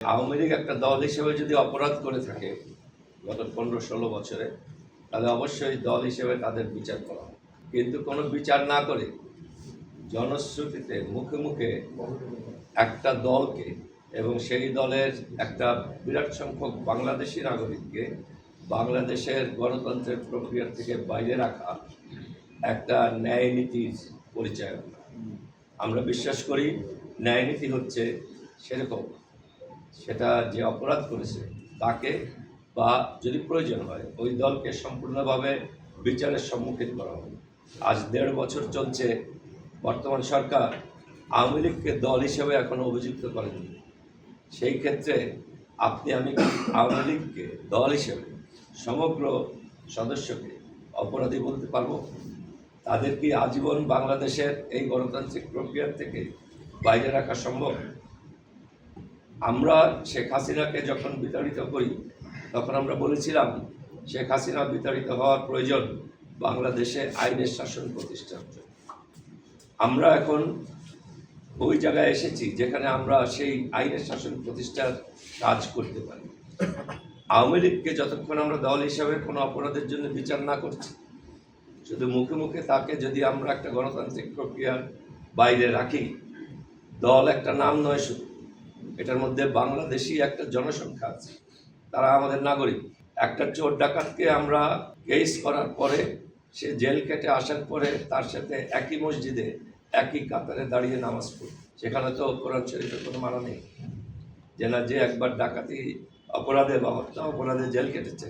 আওয়ামী লীগ একটা দল হিসেবে যদি অপরাধ করে থাকে গত 15-16 বছরে, তাহলে অবশ্যই দল হিসেবে তাদের বিচার করা হয়। কিন্তু কোনো বিচার না করে জনশ্রুতিতে মুখে মুখে একটা দলকে এবং সেই দলের একটা বিরাট সংখ্যক বাংলাদেশি নাগরিককে বাংলাদেশের গণতন্ত্রের প্রক্রিয়া থেকে বাইরে রাখা একটা ন্যায় নীতির পরিচয়। আমরা বিশ্বাস করি ন্যায় নীতি হচ্ছে সেরকম, সেটা যে অপরাধ করেছে তাকে বা যদি প্রয়োজন হয় ওই দলকে সম্পূর্ণভাবে বিচারের সম্মুখীন করা হবে। আজ 1.5 বছর চলছে, বর্তমান সরকার আওয়ামী লীগকে দল হিসেবে এখনো অভিযুক্ত করেনি। সেই ক্ষেত্রে আমি আওয়ামী লীগকে দল হিসেবে সমগ্র সদস্যকে অপরাধী বলতে পারবো? তাদের কি আজীবন বাংলাদেশের এই গণতান্ত্রিক প্রক্রিয়া থেকে বাইরে রাখা সম্ভব? আমরা শেখ হাসিনাকে যখন বিতাড়িত করি তখন আমরা বলেছিলাম শেখ হাসিনা বিতাড়িত হওয়ার প্রয়োজন বাংলাদেশে আইনের শাসন প্রতিষ্ঠার জন্য। আমরা এখন ওই জায়গায় এসেছি যেখানে আমরা সেই আইনের শাসন প্রতিষ্ঠার কাজ করতে পারি। আওয়ামী লীগকে যতক্ষণ আমরা দল হিসাবে কোনো অপরাধের জন্য বিচার না করছি, শুধু মুখে মুখে তাকে যদি আমরা একটা গণতান্ত্রিক প্রক্রিয়ার বাইরে রাখি, দল একটা নাম নয় শুধু, এটার মধ্যে বাংলাদেশি একটা জনসংখ্যা আছে, তারা আমাদের নাগরিক। একটা চোর ডাকাতকে আমরা কেস করার পরে সে জেল কেটে আসার পরে তার সাথে একই মসজিদে একই কাতারে দাঁড়িয়ে নামাজ পড়ি, সেখানে তো কোরআন শরীফের কোনো মানা নেই যে না, যে একবার ডাকাতি অপরাধে বা হত্যা অপরাধে জেল কেটেছে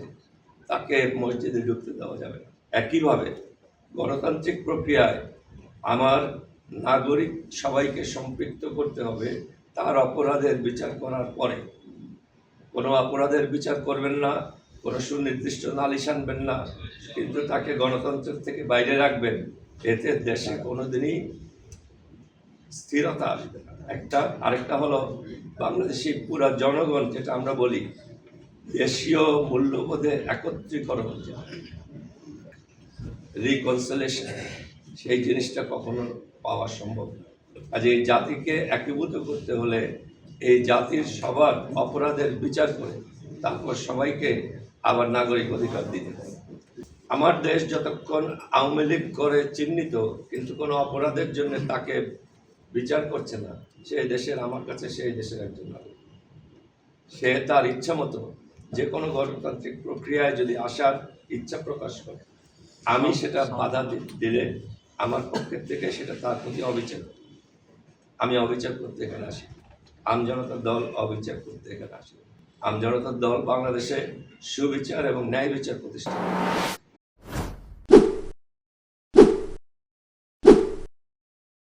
তাকে মসজিদে ঢুকতে দেওয়া যাবে না। একইভাবে গণতান্ত্রিক প্রক্রিয়ায় আমার নাগরিক সবাইকে সম্পৃক্ত করতে হবে তার অপরাধের বিচার করার পরে। কোনো অপরাধের বিচার করবেন না, কোনো সুনির্দিষ্ট নালিশ আনবেন না, কিন্তু তাকে গণতন্ত্র থেকে বাইরে রাখবেন। এতে দেশে কোনোদিনই স্থিরতা আসবে না। আরেকটা হলো বাংলাদেশি পুরা জনগণ, যেটা আমরা বলি দেশীয় মূল্যবোধে একত্রীকরণ হচ্ছে, রিকনসিলিয়েশন, সেই জিনিসটা কখনো পাওয়া সম্ভব না। আজ এই জাতিকে একীভূত করতে হলে এই জাতির সবার অপরাধের বিচার করে তারপর সবাইকে আবার নাগরিক অধিকার দিতে হবে। আমার দেশ যতক্ষণ আওয়ামী লীগ করে চিহ্নিত কিন্তু কোনো অপরাধের জন্য তাকে বিচার করছে না, সেই দেশের আমার কাছে সেই দেশের একজন নাগরিক। সে তার ইচ্ছা মতো যে কোনো গণতান্ত্রিক প্রক্রিয়ায় যদি আসার ইচ্ছা প্রকাশ করে, আমি সেটা বাধা দিলে আমার পক্ষের থেকে সেটা তার প্রতি অবিচার। আমি অবিচার করতে এখানে আসি, আমজনতার দল অবিচার করতে এখানে আসে। আমজনতার দল বাংলাদেশে সুবিচার এবং ন্যায় বিচার প্রতিষ্ঠা করে।